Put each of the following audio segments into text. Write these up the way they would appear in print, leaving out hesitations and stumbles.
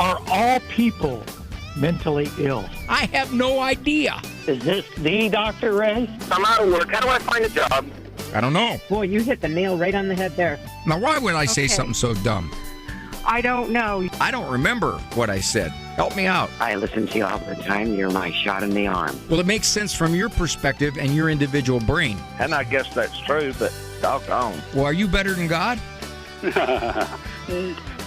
Are all people mentally ill? I have no idea. Is this the Dr. Ray? I'm out of work. How do I find a job? I don't know. Boy, you hit the nail right on the head there. Now, why would I say something so dumb? I don't know. I don't remember what I said. Help me out. I listen to you all the time. You're my shot in the arm. Well, it makes sense from your perspective and your individual brain. And I guess that's true, but doggone. Well, are you better than God?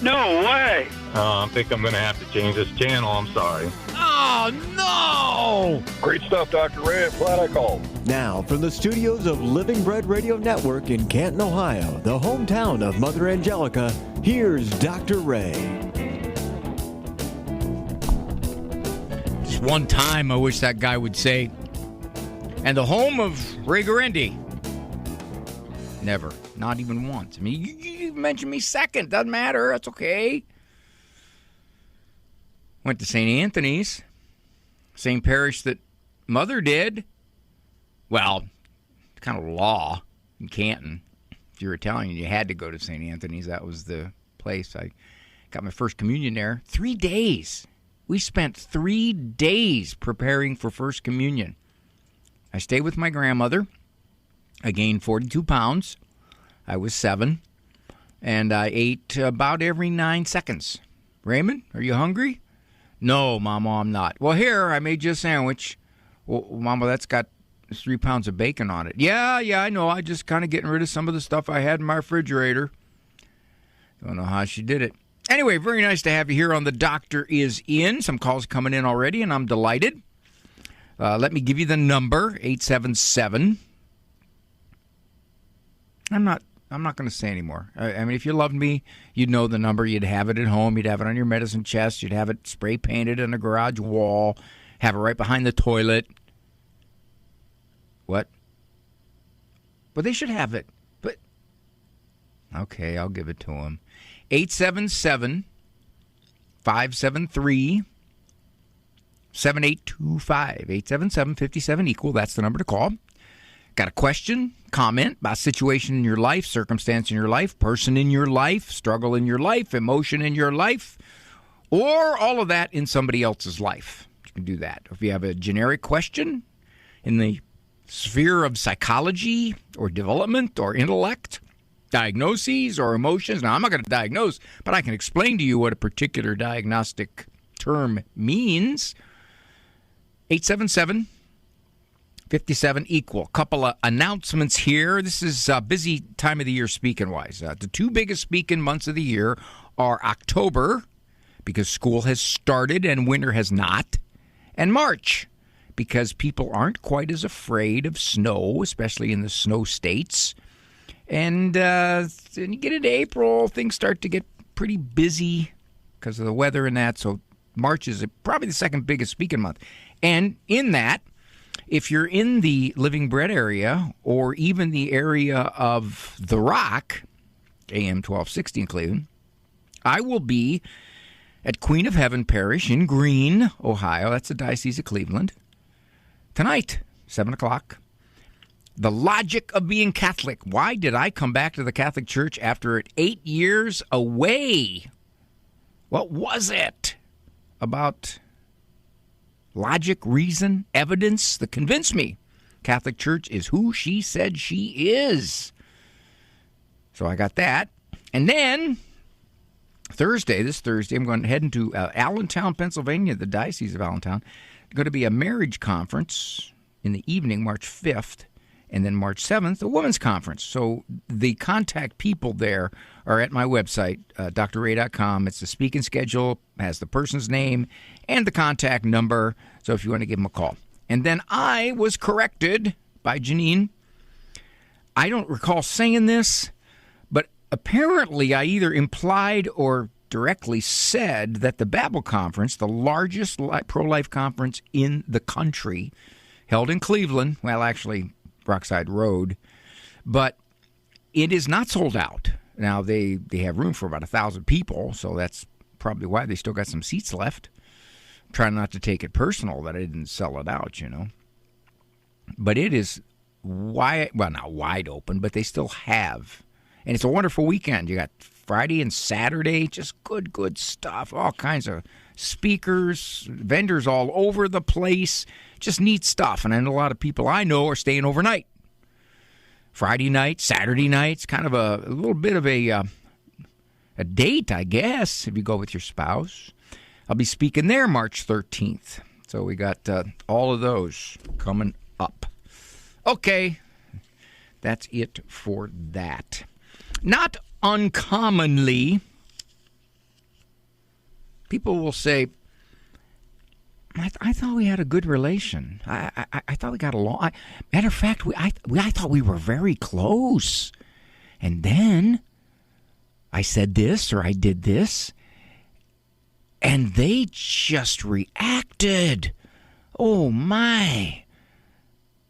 No way. I think I'm going to have to change this channel. I'm sorry. Oh, no! Great stuff, Dr. Ray. Glad I called. Now, from the studios of Living Bread Radio Network in Canton, Ohio, the hometown of Mother Angelica, here's Dr. Ray. Just one time I wish that guy would say, and the home of Ray Guarendi. Never. Not even once. I mean, you mentioned me second. Doesn't matter. That's okay. Went to St. Anthony's. Same parish that Mother did. Well, kind of law in Canton. If you were Italian, you had to go to St. Anthony's. That was the place. I got my first communion there. 3 days. We spent 3 days preparing for First Communion. I stayed with my grandmother. I gained 42 pounds. I was 7. And I ate about every 9 seconds. Raymond, are you hungry? No, Mama, I'm not. Well, here, I made you a sandwich. Well, Mama, that's got 3 pounds of bacon on it. Yeah, I know. I just kind of getting rid of some of the stuff I had in my refrigerator. Don't know how she did it. Anyway, very nice to have you here on The Doctor Is In. Some calls coming in already, and I'm delighted. Let me give you the number, 877. I'm not going to say anymore. I mean, if you loved me, you'd know the number. You'd have it at home. You'd have it on your medicine chest. You'd have it spray painted on the garage wall. Have it right behind the toilet. What? Well, they should have it. But okay, I'll give it to them. 877-573-7825. 877-57 That's the number to call. Got a question, comment about situation in your life, circumstance in your life, person in your life, struggle in your life, emotion in your life, or all of that in somebody else's life. You can do that. If you have a generic question in the sphere of psychology or development or intellect, diagnoses or emotions. Now, I'm not going to diagnose, but I can explain to you what a particular diagnostic term means. 877-57 equal. Couple of announcements here. This is a busy time of the year speaking-wise. The 2 biggest speaking months of the year are October, because school has started and winter has not, and March, because people aren't quite as afraid of snow, especially in the snow states. And then you get into April, things start to get pretty busy because of the weather and that. So March is probably the second biggest speaking month. And in that, if you're in the Living Bread area or even the area of The Rock, AM 1260 in Cleveland, I will be at Queen of Heaven Parish in Greene, Ohio. That's the Diocese of Cleveland. Tonight, 7 o'clock. The logic of being Catholic. Why did I come back to the Catholic Church after 8 years away? What was it about logic, reason, evidence that convinced me Catholic Church is who she said she is? So I got that. And then this Thursday, I'm going to head into Allentown, Pennsylvania, the Diocese of Allentown. Going to be a marriage conference in the evening, March 5th. And then March 7th, a women's conference. So the contact people there are at my website, drray.com. It's the speaking schedule, has the person's name and the contact number. So if you want to give them a call. And then I was corrected by Janine. I don't recall saying this, but apparently I either implied or directly said that the Babel Conference, the largest pro-life conference in the country, held in Cleveland, well, actually, Rockside Road, but it is not sold out. Now, they have room for about 1,000 people, so that's probably why they still got some seats left. I'm trying not to take it personal that I didn't sell it out, you know. But it is not wide open, but they still have And it's a wonderful weekend. You got Friday and Saturday, just good stuff. All kinds of speakers, vendors all over the place. Just neat stuff. And then a lot of people I know are staying overnight. Friday night, Saturday nights, kind of a little bit of a date, I guess, if you go with your spouse. I'll be speaking there March 13th. So we got all of those coming up. Okay, that's it for that. Not uncommonly, people will say, I thought we had a good relation. I thought we got along. Matter of fact, I thought we were very close. And then I said this or I did this, and they just reacted. Oh, my.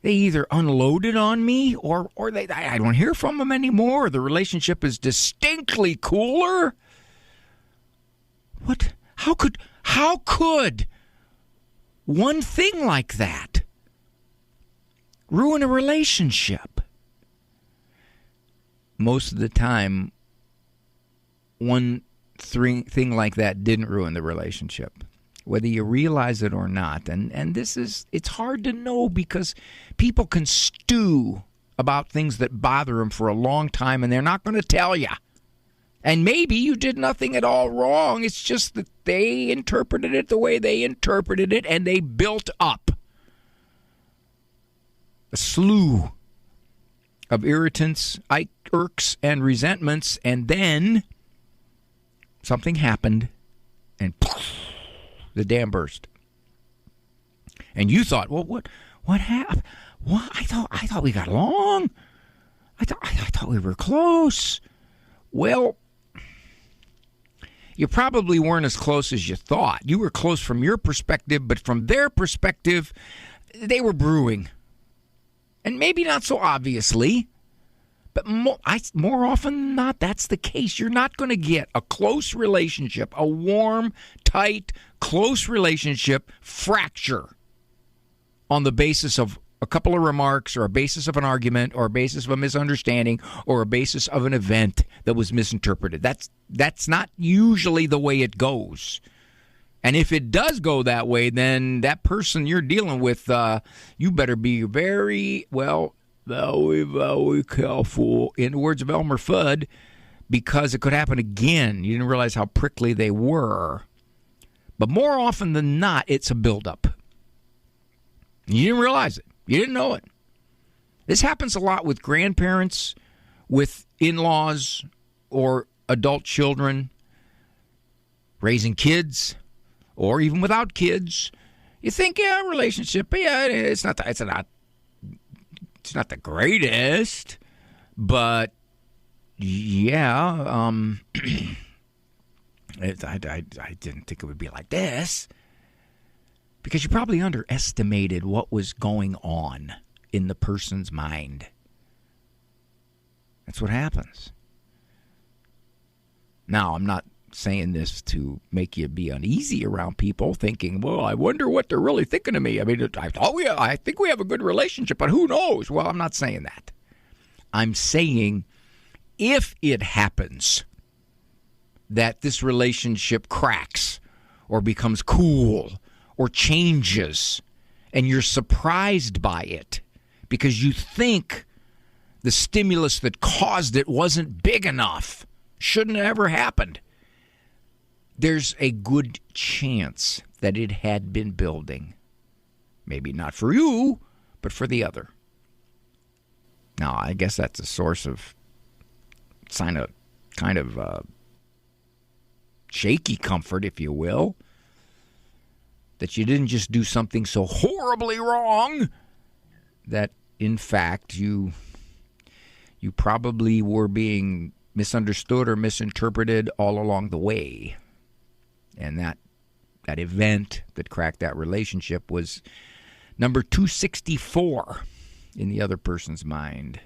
They either unloaded on me or I don't hear from them anymore. The relationship is distinctly cooler. What? How could one thing like that ruin a relationship? Most of the time, one thing like that didn't ruin the relationship, whether you realize it or not. And it's hard to know because people can stew about things that bother them for a long time, and they're not going to tell you. And maybe you did nothing at all wrong. It's just that they interpreted it the way they interpreted it, and they built up a slew of irritants, irks, and resentments, and then something happened, and poof, the dam burst. And you thought, well, what happened? What? I thought we got along. I thought we were close. Well, you probably weren't as close as you thought. You were close from your perspective, but from their perspective, they were brewing. And maybe not so obviously, but more often than not, that's the case. You're not going to get a close relationship, a warm, tight, close relationship fracture on the basis of a couple of remarks or a basis of an argument or a basis of a misunderstanding or a basis of an event that was misinterpreted. That's not usually the way it goes. And if it does go that way, then that person you're dealing with, you better be very careful, in the words of Elmer Fudd, because it could happen again. You didn't realize how prickly they were. But more often than not, it's a buildup. You didn't realize it. You didn't know it. This happens a lot with grandparents, with in-laws, or adult children, raising kids, or even without kids. You think, relationship, it's not the greatest, but yeah, I didn't think it would be like this. Because you probably underestimated what was going on in the person's mind. That's what happens. Now, I'm not saying this to make you be uneasy around people, thinking, well, I wonder what they're really thinking of me. I mean, I think we have a good relationship, but who knows? Well, I'm not saying that. I'm saying if it happens that this relationship cracks or becomes cool or changes, and you're surprised by it because you think the stimulus that caused it wasn't big enough, shouldn't have ever happened, there's a good chance that it had been building. Maybe not for you, but for the other. Now, I guess that's a source of kind of shaky comfort, if you will, that you didn't just do something so horribly wrong that, in fact, you probably were being misunderstood or misinterpreted all along the way. And that event that cracked that relationship was number 264 in the other person's mind.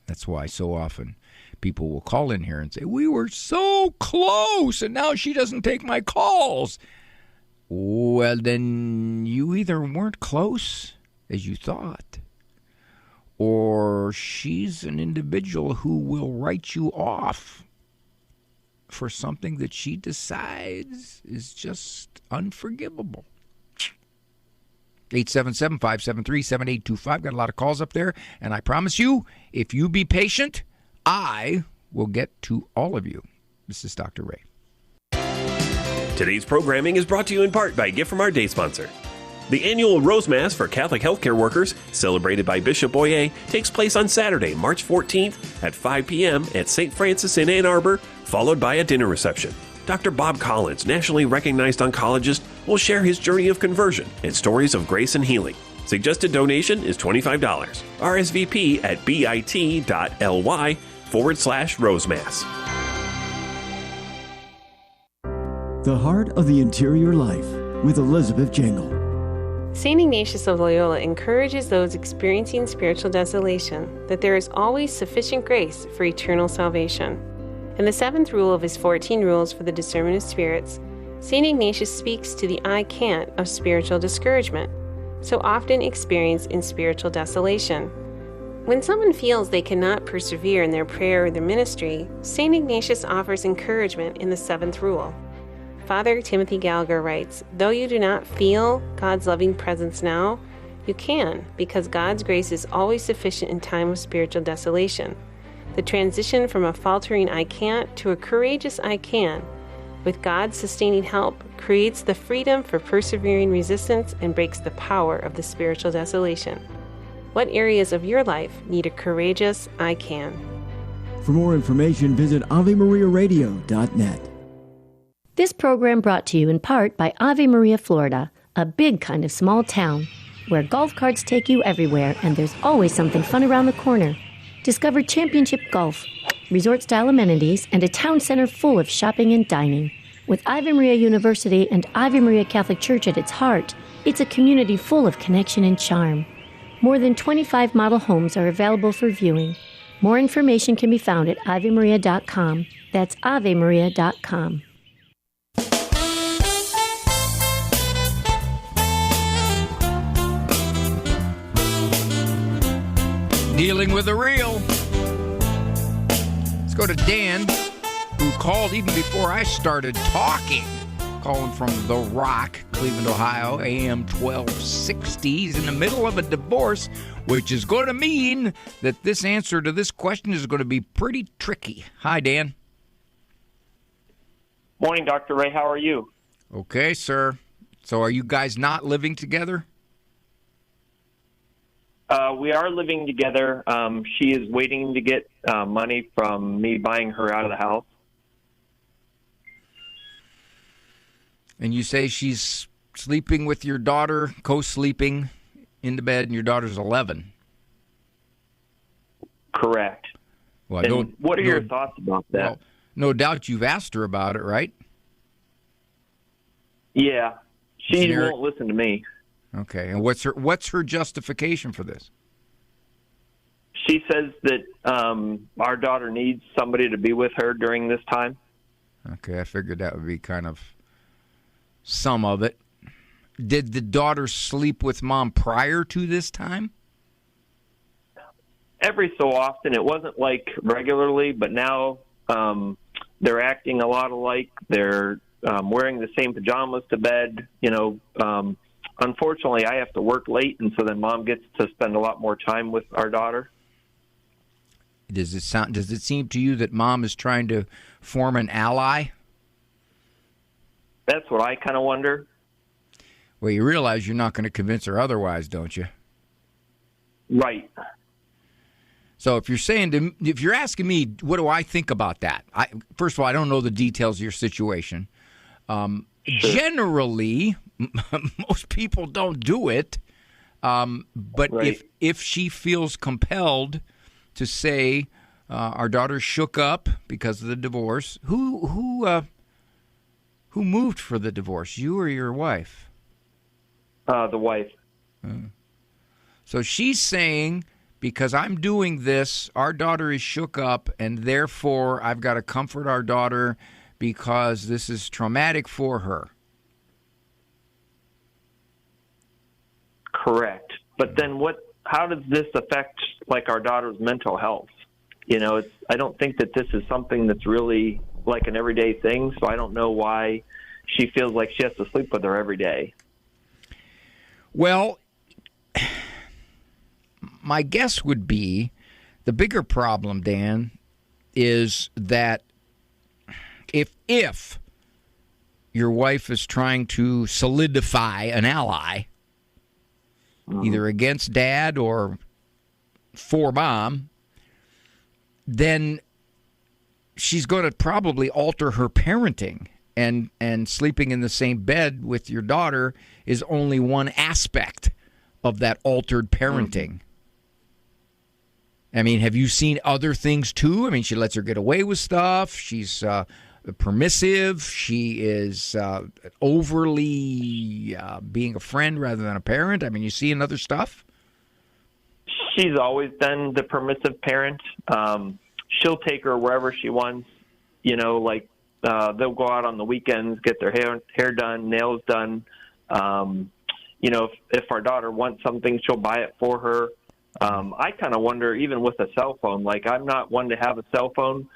That's why so often people will call in here and say, we were so close, and now she doesn't take my calls. Well, then you either weren't close as you thought, or she's an individual who will write you off for something that she decides is just unforgivable. 877-573-7825. Got a lot of calls up there, and I promise you, if you be patient, I will get to all of you. This is Dr. Ray. Today's programming is brought to you in part by a gift from our day sponsor. The annual Rose Mass for Catholic healthcare workers, celebrated by Bishop Boyer, takes place on Saturday, March 14th at 5 p.m. at St. Francis in Ann Arbor, followed by a dinner reception. Dr. Bob Collins, nationally recognized oncologist, will share his journey of conversion and stories of grace and healing. Suggested donation is $25. RSVP at bit.ly/Rosemass. The Heart of the Interior Life with Elizabeth Jangle. St. Ignatius of Loyola encourages those experiencing spiritual desolation that there is always sufficient grace for eternal salvation. In the seventh rule of his 14 rules for the discernment of spirits, St. Ignatius speaks to the I can't of spiritual discouragement, so often experienced in spiritual desolation. When someone feels they cannot persevere in their prayer or their ministry, St. Ignatius offers encouragement in the seventh rule. Father Timothy Gallagher writes, "Though you do not feel God's loving presence now, you can, because God's grace is always sufficient in time of spiritual desolation. The transition from a faltering I can't to a courageous I can, with God's sustaining help, creates the freedom for persevering resistance and breaks the power of the spiritual desolation. What areas of your life need a courageous I can?" For more information, visit AveMariaRadio.net. This program brought to you in part by Ave Maria, Florida, a big kind of small town where golf carts take you everywhere and there's always something fun around the corner. Discover championship golf, resort-style amenities, and a town center full of shopping and dining. With Ave Maria University and Ave Maria Catholic Church at its heart, it's a community full of connection and charm. More than 25 model homes are available for viewing. More information can be found at AveMaria.com. That's AveMaria.com. Dealing with the real. Let's go to Dan, who called even before I started talking. Calling from The Rock, Cleveland, Ohio, AM 1260. He's in the middle of a divorce, which is going to mean that this answer to this question is going to be pretty tricky. Hi, Dan. Morning, Dr. Ray. How are you? Okay, sir. So are you guys not living together? We are living together. She is waiting to get money from me buying her out of the house. And you say she's sleeping with your daughter, co-sleeping in the bed, and your daughter's 11. Correct. Well, what are your thoughts about that? Well, no doubt you've asked her about it, right? Yeah. She won't listen to me. Okay. And what's her justification for this? She says that our daughter needs somebody to be with her during this time. Okay, I figured that would be kind of some of it. Did the daughter sleep with mom prior to this time? Every so often. It wasn't like regularly, but now they're acting a lot alike. They're wearing the same pajamas to bed. Unfortunately, I have to work late, and so then mom gets to spend a lot more time with our daughter. Does it seem to you that mom is trying to form an ally? That's what I kind of wonder. Well, you realize you're not going to convince her otherwise, don't you? Right. So if you're asking me, what do I think about that? First of all, I don't know the details of your situation. Sure. Generally, most people don't do it. But right. if she feels compelled to say our daughter shook up because of the divorce, who moved for the divorce, you or your wife? The wife. So she's saying, because I'm doing this, our daughter is shook up, and therefore I've got to comfort our daughter because this is traumatic for her. Correct. But then what how does this affect like our daughter's mental health? I don't think that this is something that's really like an everyday thing. So I don't know why she feels like she has to sleep with her every day. Well, my guess would be the bigger problem, Dan, is that if your wife is trying to solidify an ally, either against Dad or for Mom, then she's going to probably alter her parenting. And sleeping in the same bed with your daughter is only one aspect of that altered parenting. I mean, have you seen other things too? I mean, she lets her get away with stuff. She's permissive. She is overly being a friend rather than a parent. I mean, you see other stuff? She's always been the permissive parent. She'll take her wherever she wants. They'll go out on the weekends, get their hair done, nails done. If our daughter wants something, she'll buy it for her. I kind of wonder, even with a cell phone, like I'm not one to have a cell phone,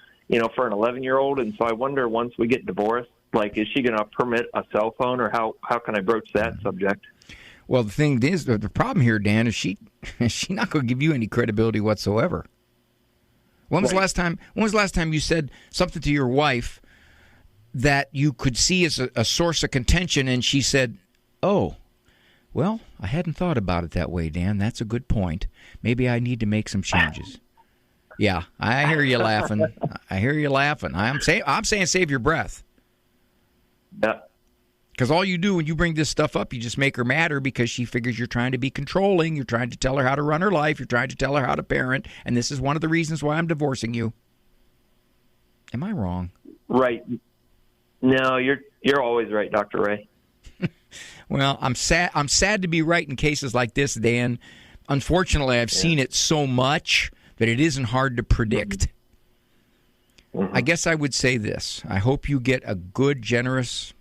for an 11-year-old. And so I wonder, once we get divorced, like, is she going to permit a cell phone, or how can I broach that subject? Well, the thing is, the problem here, Dan, is she's not going to give you any credibility whatsoever. When was the last time you said something to your wife that you could see as a source of contention, and she said, "Oh, well, I hadn't thought about it that way, Dan. That's a good point. Maybe I need to make some changes." Yeah, I hear you laughing. I'm saying save your breath. Yeah. Because all you do when you bring this stuff up, you just make her madder because she figures you're trying to be controlling. You're trying to tell her how to run her life. You're trying to tell her how to parent. And this is one of the reasons why I'm divorcing you. Am I wrong? Right. No, you're always right, Dr. Ray. Well, I'm sad to be right in cases like this, Dan. Unfortunately, I've seen it so much that it isn't hard to predict. I guess I would say this. I hope you get a good, generous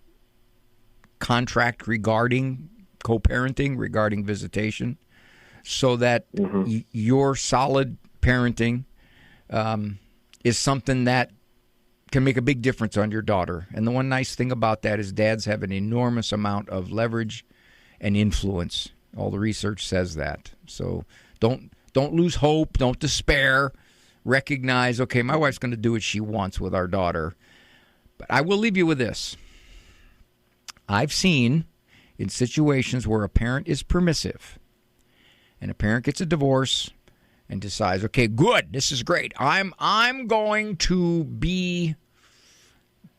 contract regarding co-parenting, regarding visitation, so that your solid parenting is something that can make a big difference on your daughter. And the one nice thing about that is dads have an enormous amount of leverage and influence. All the research says that. So don't lose hope. Don't despair. Recognize, okay, my wife's going to do what she wants with our daughter. But I will leave you with this. I've seen in situations where a parent is permissive and a parent gets a divorce and decides, okay, good, this is great. I'm going to be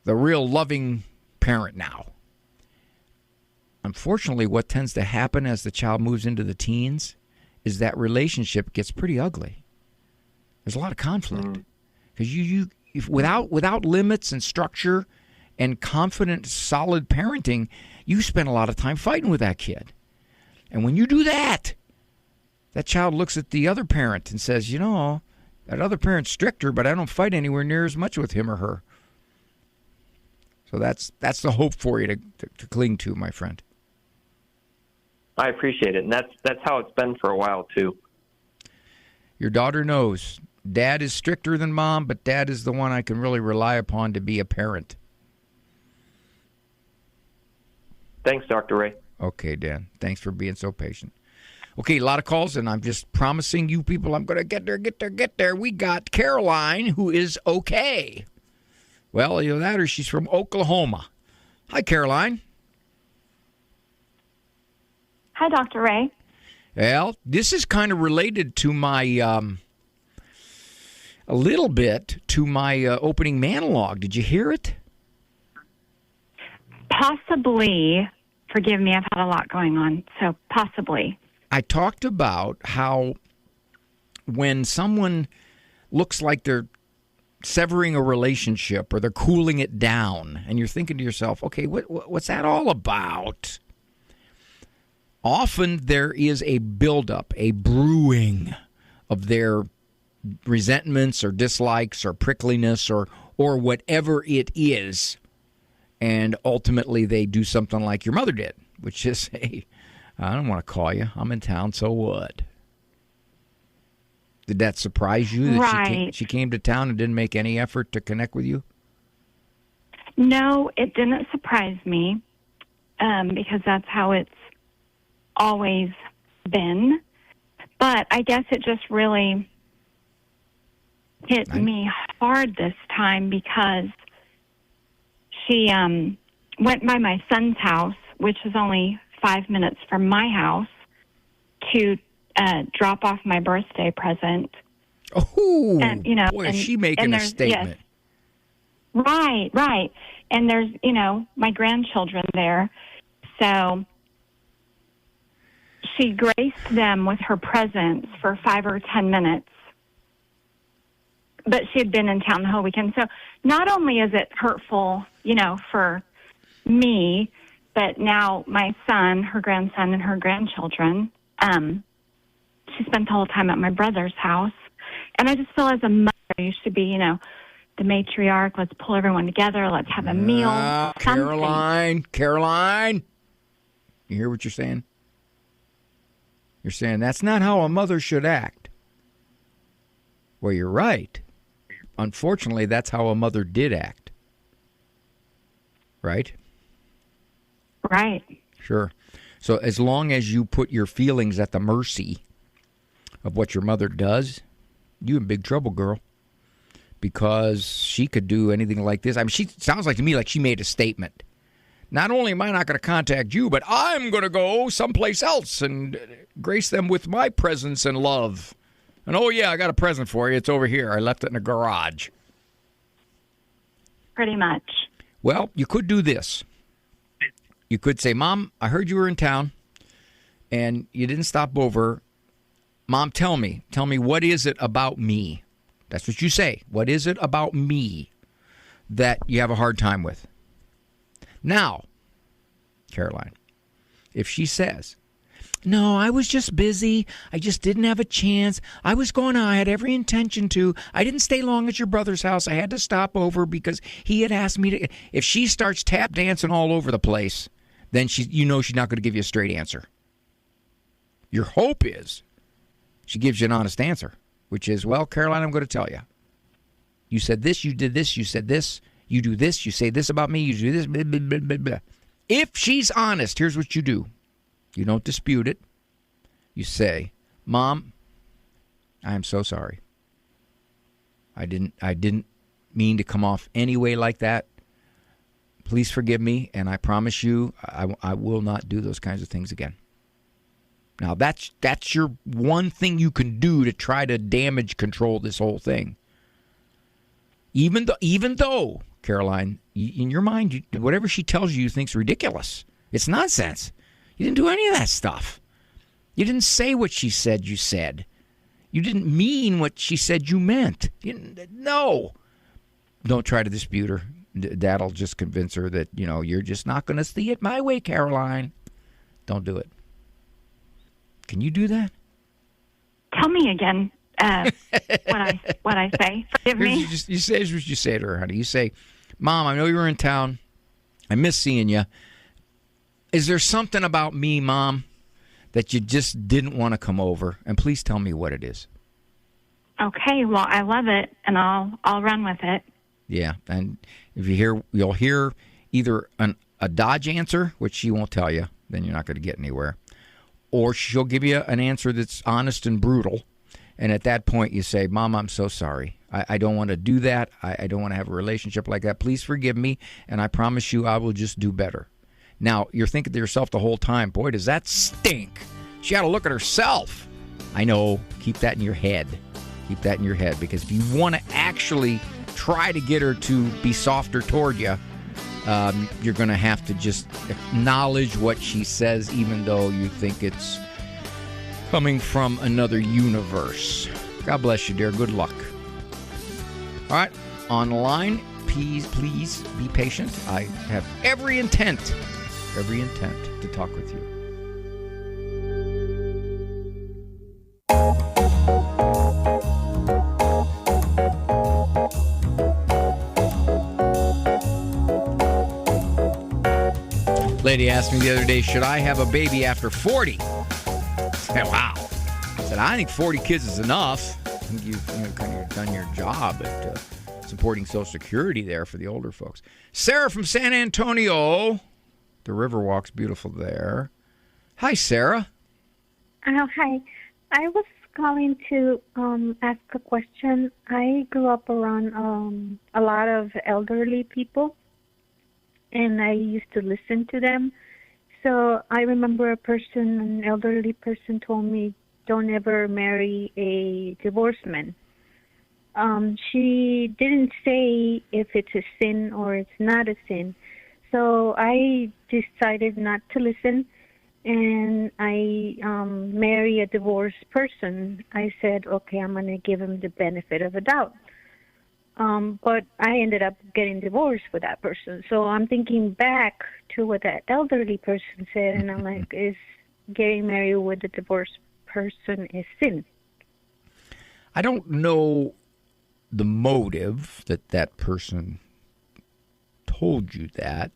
the real loving parent now. Unfortunately, what tends to happen as the child moves into the teens is that relationship gets pretty ugly. There's a lot of conflict because if without limits and structure and confident, solid parenting, you spend a lot of time fighting with that kid. And when you do that, that child looks at the other parent and says, that other parent's stricter, but I don't fight anywhere near as much with him or her. So that's the hope for you to cling to, my friend. I appreciate it, and that's how it's been for a while, too. Your daughter knows Dad is stricter than Mom, but Dad is the one I can really rely upon to be a parent. Thanks, Dr. Ray. Okay, Dan. Thanks for being so patient. Okay, a lot of calls, and I'm just promising you people I'm going to get there. We got Caroline, who is okay. Well, either that or she's from Oklahoma. Hi, Caroline. Hi, Dr. Ray. Well, this is kind of related to my, a little bit to my opening monologue. Did you hear it? Possibly. Forgive me, I've had a lot going on, so possibly. I talked about how when someone looks like they're severing a relationship or they're cooling it down, and you're thinking to yourself, okay, what's that all about? Often there is a buildup, a brewing of their resentments or dislikes or prickliness or whatever it is. And ultimately they do something like your mother did, which is, hey, I don't want to call you. I'm in town, so what? Did that surprise you that Right. she came to town and didn't make any effort to connect with you? No, it didn't surprise me because that's how it's always been. But I guess it just really hit me hard this time because she went by my son's house, which is only 5 minutes from my house, to drop off my birthday present. Oh, and, boy, is she making a statement. Yes, right. And there's, my grandchildren there. So she graced them with her presence for 5 or 10 minutes. But she had been in town the whole weekend. So not only is it hurtful, for me, but now my son, her grandson, and her grandchildren, she spent the whole time at my brother's house. And I just feel as a mother, you should be, the matriarch. Let's pull everyone together. Let's have a meal. Caroline. You hear what you're saying? You're saying that's not how a mother should act. Well, you're right. Unfortunately, that's how a mother did act. Right? Right. Sure. So as long as you put your feelings at the mercy of what your mother does, you in big trouble, girl. Because she could do anything like this. I mean, she sounds like to me like she made a statement. Not only am I not going to contact you, but I'm going to go someplace else and grace them with my presence and love. And, oh, yeah, I got a present for you. It's over here. I left it in the garage. Pretty much. Well, you could do this. You could say, Mom, I heard you were in town, and you didn't stop over. Mom, tell me, what is it about me? That's what you say. What is it about me that you have a hard time with? Now, Caroline, if she says, no, I was just busy. I just didn't have a chance. I was going out. I had every intention to. I didn't stay long at your brother's house. I had to stop over because he had asked me to. If she starts tap dancing all over the place, then she's not going to give you a straight answer. Your hope is she gives you an honest answer, which is, well, Caroline, I'm going to tell you. You said this, you did this, you said this, you do this, you say this about me, you do this, blah, blah, blah, blah, blah. If she's honest, here's what you do. You don't dispute it. You say, Mom, I am so sorry. I didn't mean to come off any way like that. Please forgive me, and I promise you I will not do those kinds of things again. Now, that's your one thing you can do to try to damage control this whole thing. Even though, Caroline, in your mind, whatever she tells you think's ridiculous. It's nonsense. You didn't do any of that stuff. You didn't say what she said you said. You didn't mean what she said you meant. No. Don't try to dispute her. That'll just convince her that, you're just not going to see it my way, Caroline. Don't do it. Can you do that? Tell me again what I say. Forgive me. You say what you say to her, honey. You say, Mom, I know you were in town. I miss seeing you. Is there something about me, Mom, that you just didn't want to come over? And please tell me what it is. Okay, well, I love it, and I'll run with it. Yeah, and if you'll hear either a dodge answer, which she won't tell you, then you're not going to get anywhere, or she'll give you an answer that's honest and brutal. And at that point, you say, Mom, I'm so sorry. I don't want to do that. I don't want to have a relationship like that. Please forgive me, and I promise you I will just do better. Now, you're thinking to yourself the whole time, boy, does that stink. She got to look at herself. I know. Keep that in your head. Keep that in your head, because if you want to actually try to get her to be softer toward you, you're going to have to just acknowledge what she says, even though you think it's coming from another universe. God bless you, dear. Good luck. All right. On the line, please be patient. I have every intent to talk with you. Lady asked me the other day, should I have a baby after 40? I said, wow. I said, I think 40 kids is enough. think you've kind of done your job at supporting Social Security there for the older folks. Sarah from San Antonio. The Riverwalk's beautiful there. Hi, Sarah. Hi. I was calling to ask a question. I grew up around a lot of elderly people, and I used to listen to them. So I remember an elderly person told me, don't ever marry a divorced man. She didn't say if it's a sin or it's not a sin. So I decided not to listen, and I marry a divorced person. I said, okay, I'm going to give him the benefit of a doubt. But I ended up getting divorced with that person. So I'm thinking back to what that elderly person said, and I'm like, is getting married with a divorced person is sin? I don't know the motive that person told you that.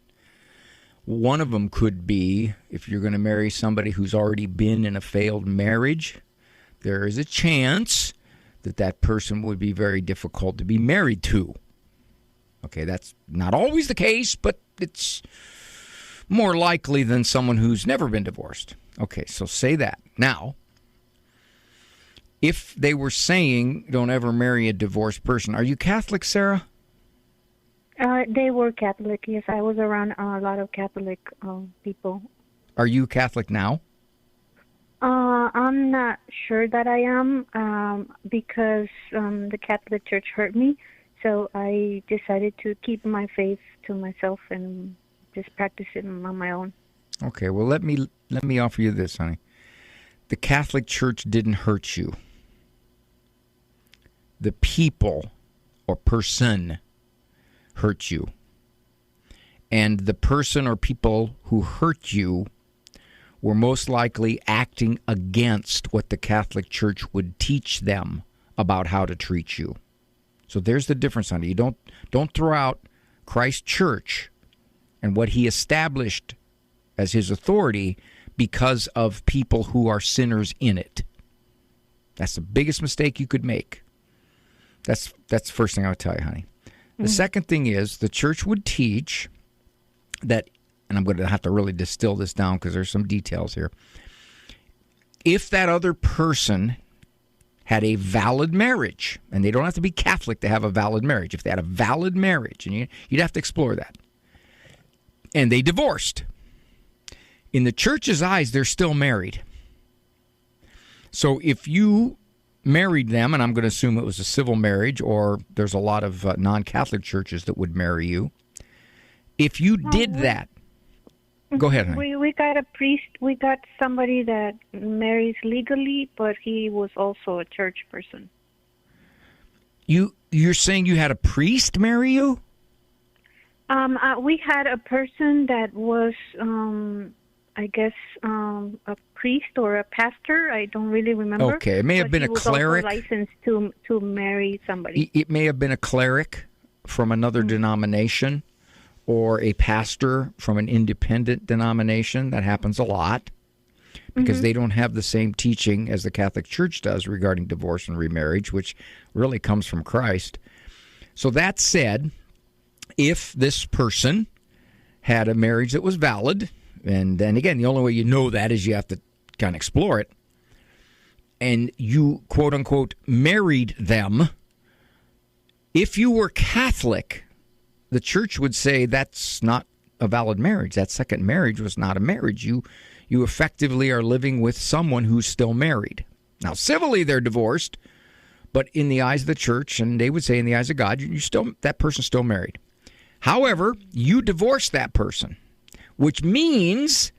One of them could be, if you're going to marry somebody who's already been in a failed marriage, there is a chance that person would be very difficult to be married to. Okay, that's not always the case, but it's more likely than someone who's never been divorced. Okay, so say that. Now, if they were saying don't ever marry a divorced person, are you Catholic, Sarah? They were Catholic, yes. I was around a lot of Catholic people. Are you Catholic now? I'm not sure that I am because the Catholic Church hurt me. So I decided to keep my faith to myself and just practice it on my own. Okay, well, let me offer you this, honey. The Catholic Church didn't hurt you. The people or person hurt you. And the person or people who hurt you were most likely acting against what the Catholic Church would teach them about how to treat you. So there's the difference, honey. You don't throw out Christ Church and what he established as his authority because of people who are sinners in it. That's the biggest mistake you could make. That's the first thing I would tell you, honey. The second thing is the church would teach that, and I'm going to have to really distill this down because there's some details here. If that other person had a valid marriage, and they don't have to be Catholic to have a valid marriage. If they had a valid marriage, and you'd have to explore that, and they divorced, in the church's eyes, they're still married. So if you married them, and I'm going to assume it was a civil marriage, or there's a lot of non-Catholic churches that would marry you. If you did that, go ahead, honey. We got a priest. We got somebody that marries legally, but he was also a church person. You're saying you had a priest marry you? We had a person that was, I guess, a priest or a pastor. I don't really remember. Okay, it may have been a cleric. He was also licensed to marry somebody. It may have been a cleric from another denomination, or a pastor from an independent denomination. That happens a lot because they don't have the same teaching as the Catholic Church does regarding divorce and remarriage, which really comes from Christ. So that said, if this person had a marriage that was valid, and then again, the only way you know that is you have to kind of explore it, and you, quote unquote, married them, if you were Catholic, the church would say that's not a valid marriage. That second marriage was not a marriage. You effectively are living with someone who's still married. Now, civilly, they're divorced, but in the eyes of the church, and they would say in the eyes of God, that person's still married. However, you divorced that person, which means,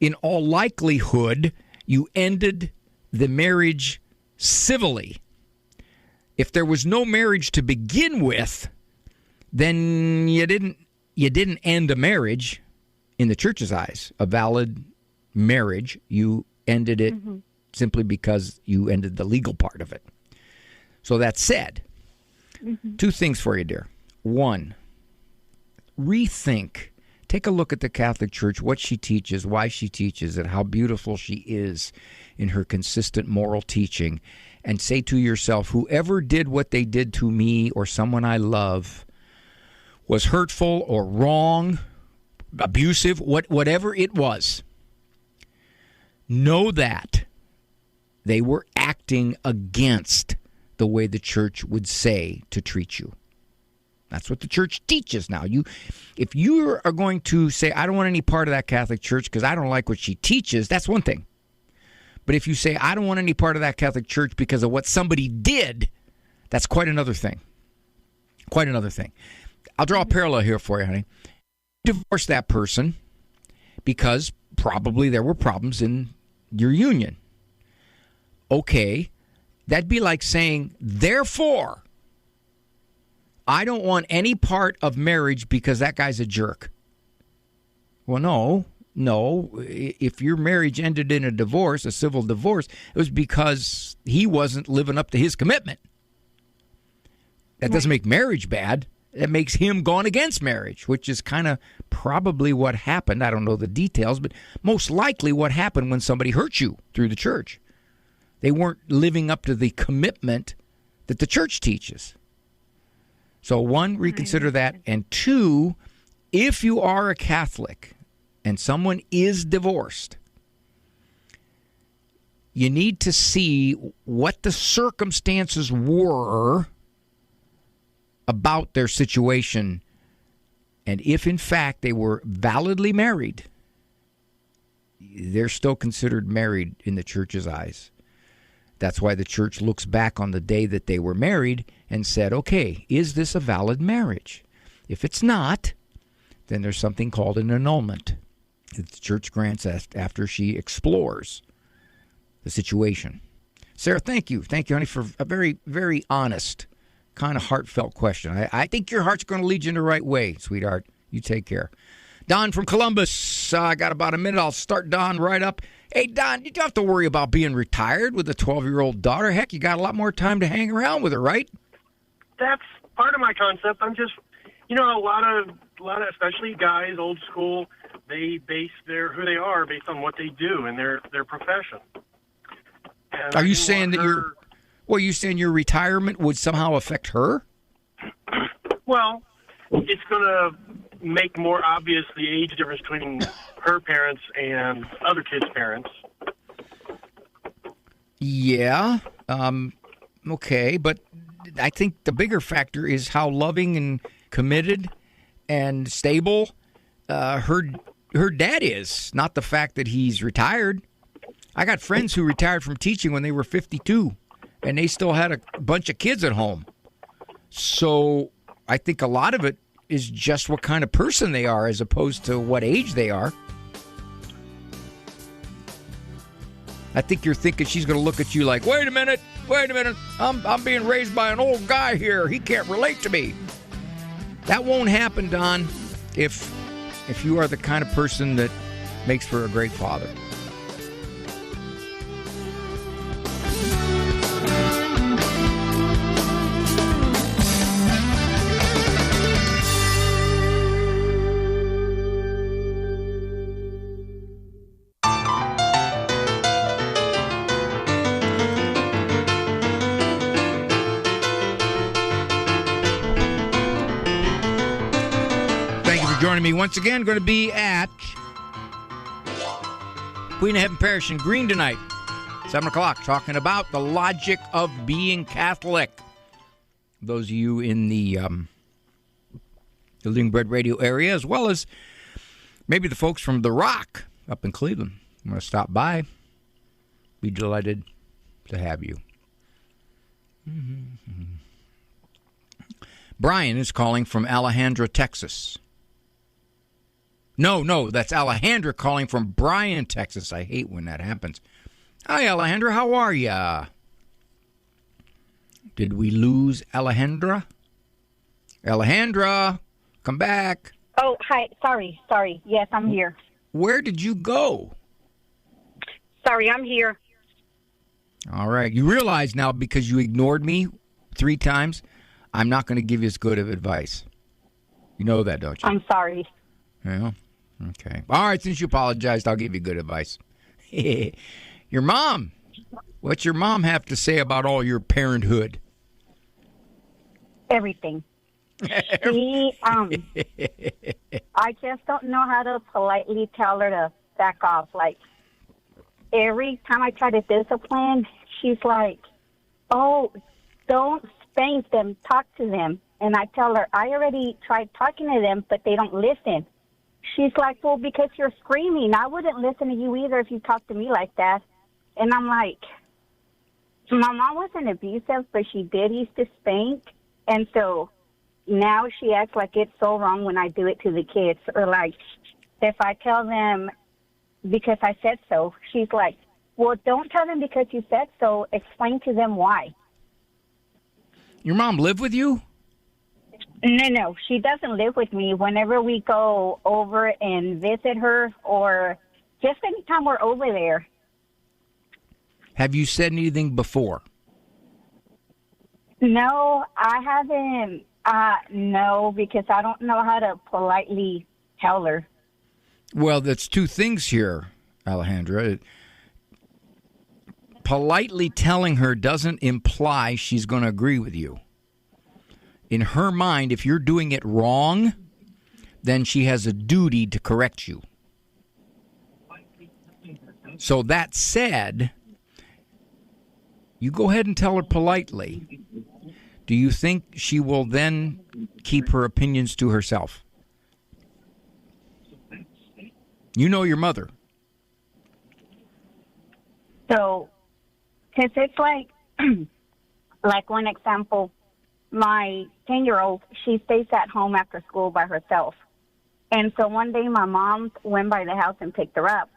in all likelihood, you ended the marriage civilly. If there was no marriage to begin with, then you didn't end a marriage in the church's eyes, a valid marriage. You ended it simply because you ended the legal part of it. So that said, two things for you, dear. One, rethink. Take a look at the Catholic Church, what she teaches, why she teaches it, how beautiful she is in her consistent moral teaching, and say to yourself, whoever did what they did to me or someone I love was hurtful or wrong, abusive, whatever it was, know that they were acting against the way the church would say to treat you. That's what the church teaches now. If you are going to say, I don't want any part of that Catholic Church because I don't like what she teaches, that's one thing. But if you say, I don't want any part of that Catholic Church because of what somebody did, that's quite another thing. Quite another thing. I'll draw a parallel here for you, honey. Divorce that person because probably there were problems in your union. Okay, that'd be like saying, therefore, I don't want any part of marriage because that guy's a jerk. Well, no. If your marriage ended in a divorce, a civil divorce, it was because he wasn't living up to his commitment. That doesn't make marriage bad. It makes him gone against marriage, which is kind of probably what happened. I don't know the details, but most likely what happened when somebody hurt you through the church. They weren't living up to the commitment that the church teaches. So, one, reconsider that. And two, if you are a Catholic and someone is divorced, you need to see what the circumstances were about their situation. And if, in fact, they were validly married, they're still considered married in the church's eyes. That's why the church looks back on the day that they were married and said, okay, is this a valid marriage? If it's not, then there's something called an annulment that the church grants after she explores the situation. Sarah, thank you. Thank you, honey, for a very, very honest, kind of heartfelt question. I think your heart's going to lead you in the right way, sweetheart. You take care. Don from Columbus, I got about a minute. I'll start Don right up. Hey, Don, you don't have to worry about being retired with a 12-year-old daughter. Heck, you got a lot more time to hang around with her, right? That's part of my concept. I'm just, a lot of, especially guys, old school, they base who they are based on what they do in their profession. And are you saying that your retirement would somehow affect her? Well, it's going to make more obvious the age difference between her parents and other kids' parents. Yeah. Okay, but I think the bigger factor is how loving and committed and stable her dad is, not the fact that he's retired. I got friends who retired from teaching when they were 52, and they still had a bunch of kids at home. So I think a lot of it is just what kind of person they are as opposed to what age they are. I think you're thinking she's going to look at you like, wait a minute, I'm being raised by an old guy here. He can't relate to me. That won't happen, Don, if you are the kind of person that makes for a great father. Joining me once again, going to be at Queen of Heaven Parish in Green tonight, 7 o'clock, talking about the logic of being Catholic. Those of you in the Living Bread Radio area, as well as maybe the folks from The Rock up in Cleveland, I'm going to stop by. Be delighted to have you. Mm-hmm. Brian is calling from Alejandra, Texas. No, that's Alejandra calling from Bryan, Texas. I hate when that happens. Hi, Alejandra. How are ya? Did we lose Alejandra? Alejandra, come back. Oh, hi. Sorry. Yes, I'm here. Where did you go? Sorry, I'm here. All right. You realize now because you ignored me 3 times, I'm not going to give you as good of advice. You know that, don't you? I'm sorry. Yeah. Okay. All right. Since you apologized, I'll give you good advice. Your mom What's your mom have to say about all your parenthood? Everything. She, I just don't know how to politely tell her to back off. Like, every time I try to discipline, she's like, oh, don't spank them, talk to them. And I tell her, I already tried talking to them, but they don't listen. She's like, well, because you're screaming. I wouldn't listen to you either if you talked to me like that. And I'm like, my mom wasn't abusive, but she did used to spank. And so now she acts like it's so wrong when I do it to the kids. Or like, if I tell them because I said so, she's like, well, don't tell them because you said so. Explain to them why. Your mom live with you? No, she doesn't live with me. Whenever we go over and visit her or just anytime we're over there. Have you said anything before? No, I haven't. No, because I don't know how to politely tell her. Well, that's two things here, Alejandra. Politely telling her doesn't imply she's going to agree with you. In her mind, if you're doing it wrong, then she has a duty to correct you. So that said, you go ahead and tell her politely. Do you think she will then keep her opinions to herself? You know your mother. So, because it's like one example, my 10-year-old, she stays at home after school by herself. And so one day my mom went by the house and picked her up.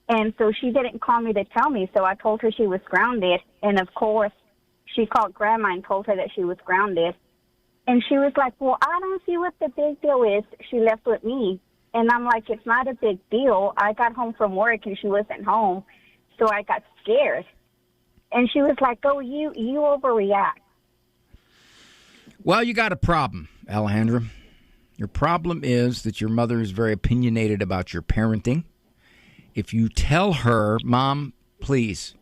And so she didn't call me to tell me, so I told her she was grounded. And, of course, she called Grandma and told her that she was grounded. And she was like, well, I don't see what the big deal is. She left with me. And I'm like, it's not a big deal. I got home from work and she wasn't home, so I got scared. And she was like, oh, you overreact. Well, you got a problem, Alejandra. Your problem is that your mother is very opinionated about your parenting. If you tell her, Mom, please,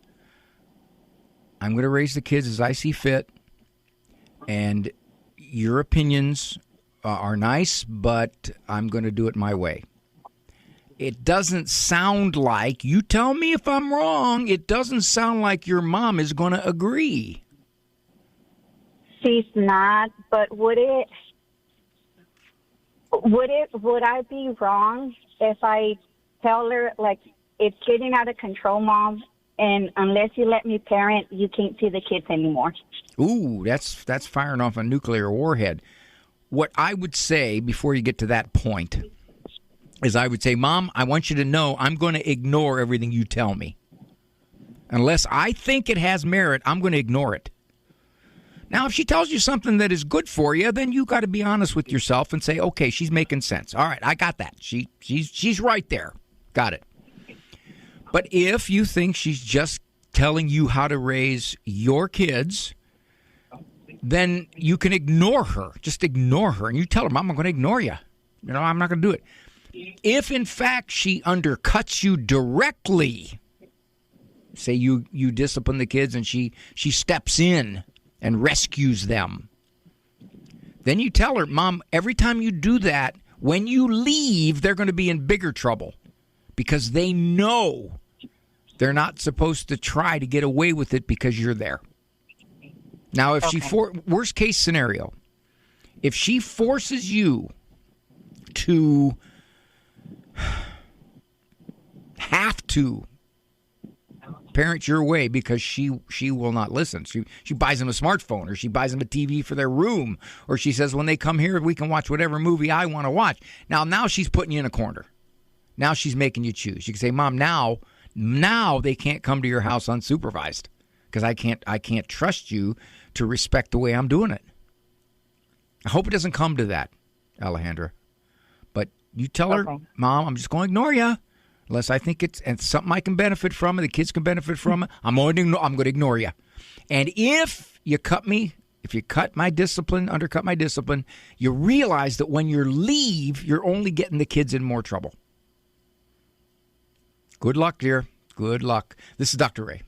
I'm going to raise the kids as I see fit, and your opinions are nice, but I'm going to do it my way. It doesn't sound like, you tell me if I'm wrong, it doesn't sound like your mom is going to agree. She's not, but would I be wrong if I tell her, like, it's getting out of control, Mom, and unless you let me parent, you can't see the kids anymore? Ooh, that's firing off a nuclear warhead. What I would say before you get to that point is I would say, Mom, I want you to know I'm going to ignore everything you tell me. Unless I think it has merit, I'm going to ignore it. Now, if she tells you something that is good for you, then you got to be honest with yourself and say, okay, she's making sense. All right, I got that. She's right there. Got it. But if you think she's just telling you how to raise your kids, then you can ignore her. Just ignore her. And you tell her, Mom, I'm going to ignore you. You know, I'm not going to do it. If, in fact, she undercuts you directly, say you discipline the kids and she steps in and rescues them, then you tell her, Mom, every time you do that, when you leave, they're going to be in bigger trouble because they know they're not supposed to try to get away with it because you're there. Now, if worst case scenario, if she forces you to have to parent your way because she will not listen. She buys them a smartphone, or she buys them a TV for their room, or she says when they come here we can watch whatever movie I want to watch. Now she's putting you in a corner. Now she's making you choose. You can say, Mom, now they can't come to your house unsupervised because I can't trust you to respect the way I'm doing it. I hope it doesn't come to that, Alejandra. But you tell her, Mom, I'm just going to ignore you. Unless I think it's something I can benefit from and the kids can benefit from it, I'm going to ignore you. And if you undercut my discipline, you realize that when you leave, you're only getting the kids in more trouble. Good luck, dear. Good luck. This is Dr. Ray.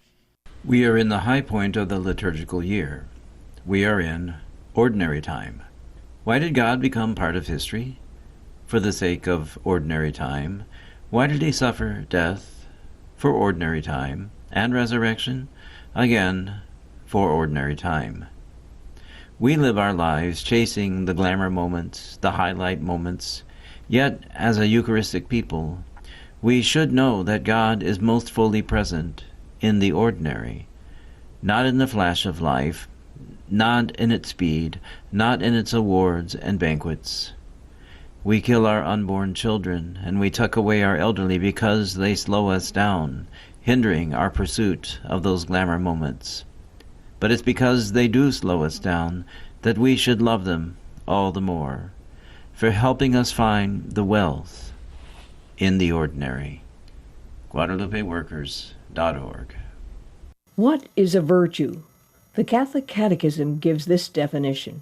We are in the high point of the liturgical year. We are in ordinary time. Why did God become part of history? For the sake of ordinary time. Why did he suffer death? For ordinary time. And resurrection? Again, for ordinary time. We live our lives chasing the glamour moments, the highlight moments. Yet, as a Eucharistic people, we should know that God is most fully present in the ordinary, not in the flash of life, not in its speed, not in its awards and banquets. We kill our unborn children, and we tuck away our elderly because they slow us down, hindering our pursuit of those glamour moments. But it's because they do slow us down that we should love them all the more, for helping us find the wealth in the ordinary. GuadalupeWorkers.org. What is a virtue? The Catholic Catechism gives this definition.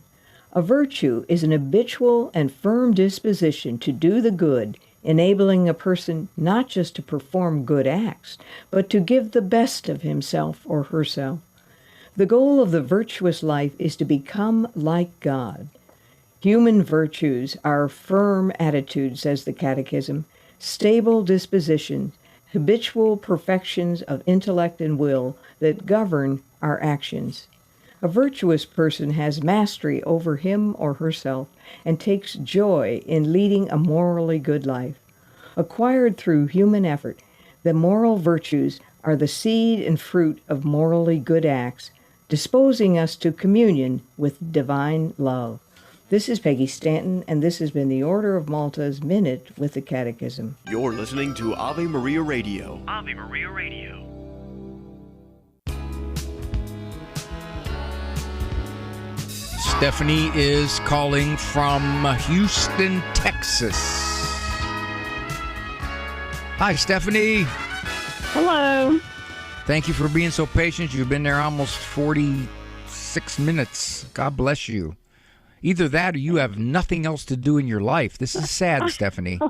A virtue is an habitual and firm disposition to do the good, enabling a person not just to perform good acts, but to give the best of himself or herself. The goal of the virtuous life is to become like God. Human virtues are firm attitudes, says the Catechism, stable dispositions, habitual perfections of intellect and will that govern our actions. A virtuous person has mastery over him or herself and takes joy in leading a morally good life. Acquired through human effort, the moral virtues are the seed and fruit of morally good acts, disposing us to communion with divine love. This is Peggy Stanton, and this has been the Order of Malta's Minute with the Catechism. You're listening to Ave Maria Radio. Ave Maria Radio. Stephanie is calling from Houston, Texas. Hi, Stephanie. Hello. Thank you for being so patient. You've been there almost 46 minutes. God bless you. Either that or you have nothing else to do in your life. This is sad, Stephanie.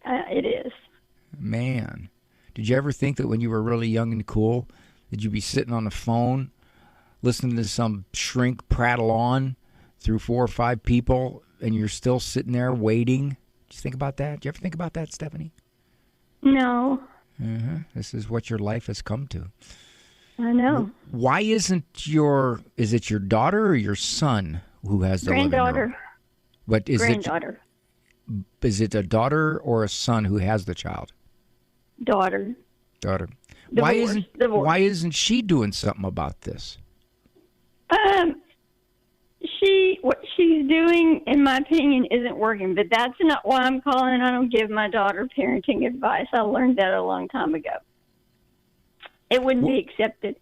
It is. Man, did you ever think that when you were really young and cool, that you'd be sitting on the phone listening to some shrink prattle on through 4 or 5 people and you're still sitting there waiting? Did you think about that? Did you ever think about that, Stephanie? No. This is what your life has come to. I know. Why isn't is it your daughter or your son who has the granddaughter? But is granddaughter. Is it a daughter or a son who has the child? Daughter. Daughter. Divorce. Why isn't she doing something about this? What she's doing, in my opinion, isn't working. But that's not why I'm calling. I don't give my daughter parenting advice. I learned that a long time ago. It wouldn't be accepted.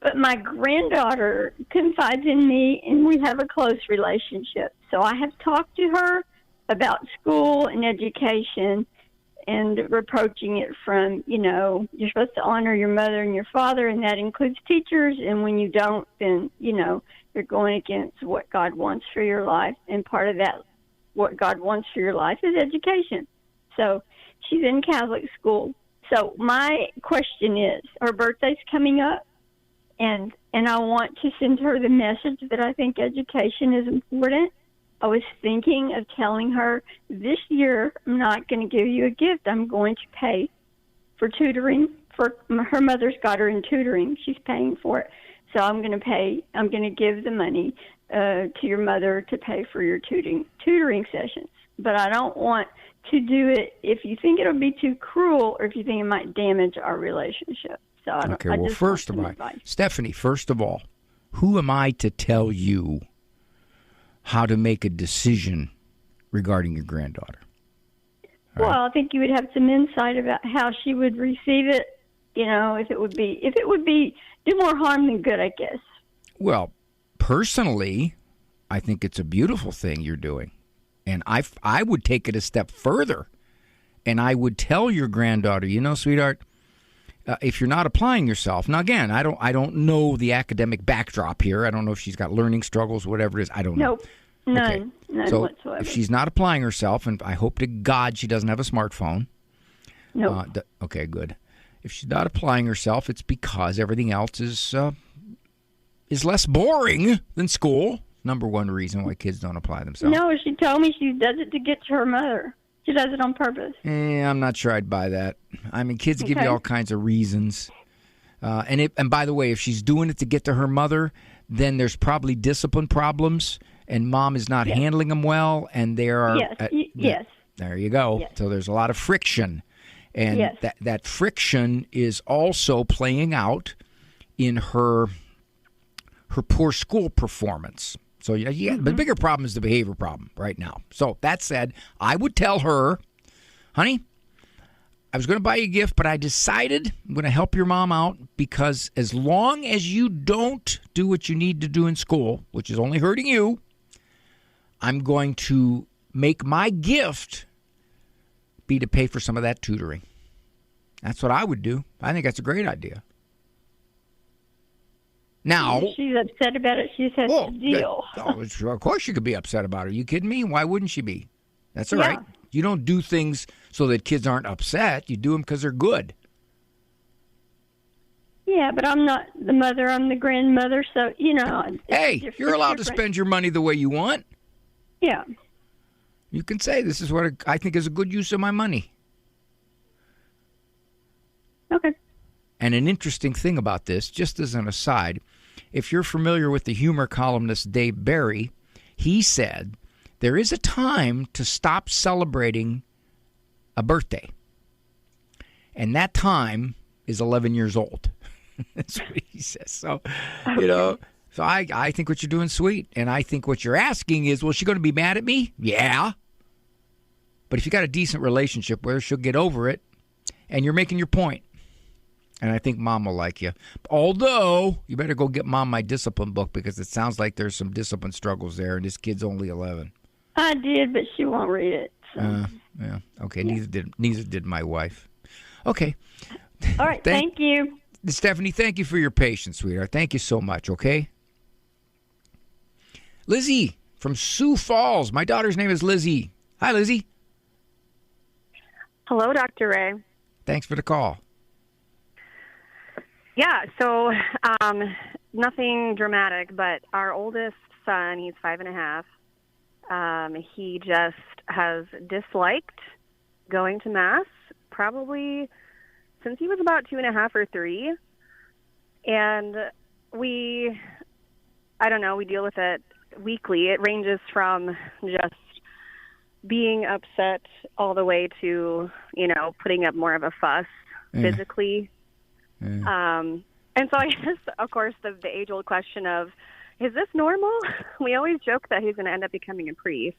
But my granddaughter confides in me, and we have a close relationship. So I have talked to her about school and education and reproaching it from, you're supposed to honor your mother and your father, and that includes teachers. And when you don't, then, you're going against what God wants for your life. And part of that, what God wants for your life, is education. So she's in Catholic school. So my question is, her birthday's coming up, and I want to send her the message that I think education is important. I was thinking of telling her, this year I'm not going to give you a gift. I'm going to pay for tutoring. Her mother's got her in tutoring. She's paying for it. So I'm going to give the money to your mother to pay for your tutoring sessions. But I don't want to do it if you think it'll be too cruel or if you think it might damage our relationship. So Okay, well, first of all, Stephanie, first of all, who am I to tell you how to make a decision regarding your granddaughter? Well, I think you would have some insight about how she would receive it, if it would be do more harm than good, I guess. Well, personally, I think it's a beautiful thing you're doing. And I would take it a step further, and I would tell your granddaughter, sweetheart, if you're not applying yourself. Now, again, I don't know the academic backdrop here. I don't know if she's got learning struggles, whatever it is. I don't know. Nope, none so whatsoever. If she's not applying herself, and I hope to God she doesn't have a smartphone. Nope. Okay, good. if she's not applying herself, it's because everything else is less boring than school. Number one reason why kids don't apply themselves. No, she told me she does it to get to her mother. She does it on purpose. I'm not sure I'd buy that. I mean, kids give Okay. you all kinds of reasons. And by the way, if she's doing it to get to her mother, then there's probably discipline problems, and mom is not handling them well, and there are... Yes. There you go. Yes. So there's a lot of friction. And Yes. that friction is also playing out in her poor school performance. So yeah, but the bigger problem is the behavior problem right now. So that said, I would tell her, honey, I was going to buy you a gift, but I decided I'm going to help your mom out because as long as you don't do what you need to do in school, which is only hurting you, I'm going to make my gift be to pay for some of that tutoring. That's what I would do. I think that's a great idea. Now, She's upset about it. She says it's a deal. Of course you could be upset about it. Are you kidding me? Why wouldn't she be? That's all Yeah. right. You don't do things so that kids aren't upset. You do them because they're good. Yeah, but I'm not the mother. I'm the grandmother. So, Hey, you're allowed to spend your money the way you want. Yeah. You can say, this is what I think is a good use of my money. Okay. And an interesting thing about this, just as an aside, if you're familiar with the humor columnist Dave Barry, he said there is a time to stop celebrating a birthday. And that time is 11 years old. That's what he says. So, so I think what you're doing is sweet. And I think what you're asking is, well, is she going to be mad at me? Yeah. But if you got a decent relationship with her, she'll get over it. And you're making your point. And I think Mom will like you. Although, you better go get Mom my discipline book because it sounds like there's some discipline struggles there, and this kid's only 11. I did, but she won't read it. So. Yeah. Okay. Yeah. Neither did my wife. Okay. All right. Thank you. Stephanie, thank you for your patience, sweetheart. Thank you so much, okay? Lizzie from Sioux Falls. My daughter's name is Lizzie. Hi, Lizzie. Hello, Dr. Ray. Thanks for the call. Yeah, so nothing dramatic, but our oldest son, he's 5.5, he just has disliked going to Mass probably since he was about 2.5 or 3. And we deal with it weekly. It ranges from just being upset all the way to, putting up more of a fuss physically. Yeah. And so I guess, of course, the age-old question of, is this normal? We always joke that he's going to end up becoming a priest.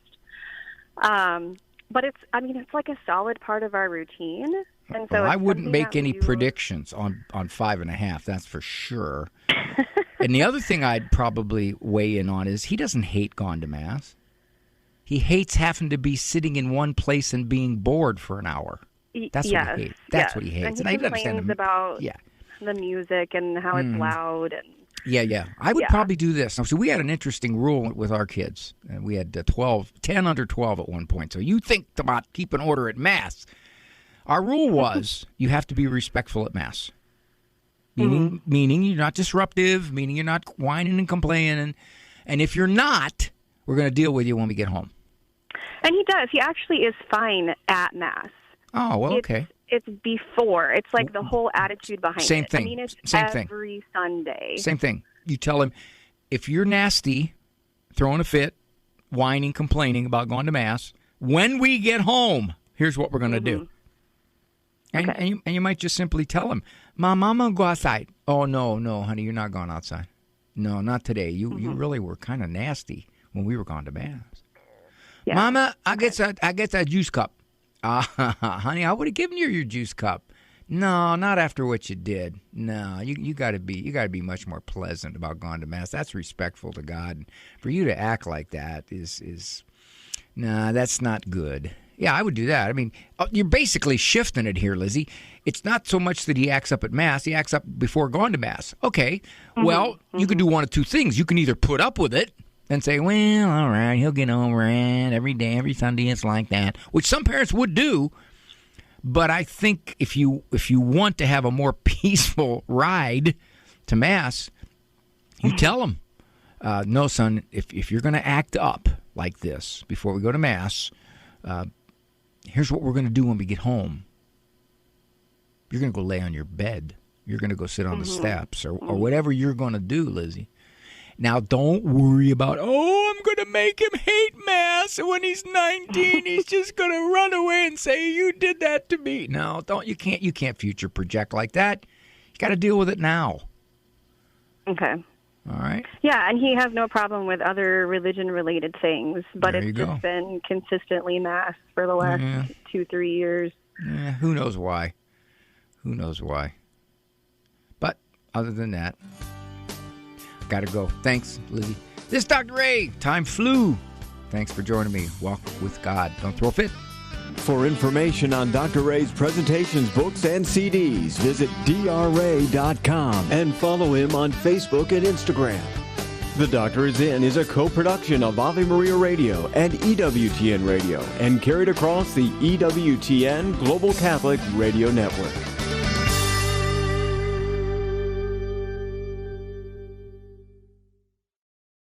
But it's like a solid part of our routine. And so I wouldn't make any predictions on 5.5, that's for sure. And the other thing I'd probably weigh in on is he doesn't hate going to Mass. He hates having to be sitting in one place and being bored for an hour. That's what he hates. That's what he hates. And he complains about the music and how it's loud. And Yeah. I would probably do this. So we had an interesting rule with our kids. We had 10 under 12 at one point. So you think about keeping order at Mass. Our rule was you have to be respectful at Mass. Meaning you're not disruptive, meaning you're not whining and complaining. And if you're not, we're going to deal with you when we get home. And he does. He actually is fine at Mass. Oh, well, okay. It's before. It's like the whole attitude behind Same it. thing. I mean, it's Same every Sunday. Same thing. You tell him, if you're nasty, throwing a fit, whining, complaining about going to Mass, when we get home, here's what we're going to do. And you might just simply tell him, Mom, I'm going to go outside. Oh, no, honey, you're not going outside. No, not today. You really were kind of nasty when we were going to Mass. Yeah. Mama, I get that juice cup. Honey, I would have given you your juice cup. No, not after what you did. No, you got to be much more pleasant about going to Mass. That's respectful to God. And for you to act like that is that's not good. Yeah, I would do that. I mean, you're basically shifting it here, Lizzie. It's not so much that he acts up at Mass. He acts up before going to Mass. Okay, well, you could do one of two things. You can either put up with it and say, well, all right, he'll get over it every day, every Sunday. It's like that, which some parents would do. But I think if you want to have a more peaceful ride to Mass, you tell them, no, son, if you're going to act up like this before we go to Mass, here's what we're going to do when we get home. You're going to go lay on your bed. You're going to go sit on the steps or whatever you're going to do, Lizzie. Now, don't worry about, I'm going to make him hate Mass. And when he's 19, he's just going to run away and say, you did that to me. No, you can't future project like that. You got to deal with it now. Okay. All right. Yeah, and he has no problem with other religion-related things, but it's just been consistently Mass for the last 2-3 years. Yeah, who knows why? Who knows why? But other than that, gotta go. Thanks, Lizzie. This is Dr. Ray. Time flew. Thanks for joining me. Walk with God. Don't throw a fit. For information on Dr. Ray's presentations, books, and CDs, visit drray.com and follow him on Facebook and Instagram. The Doctor Is In is a co-production of Ave Maria Radio and EWTN Radio and carried across the EWTN Global Catholic Radio Network.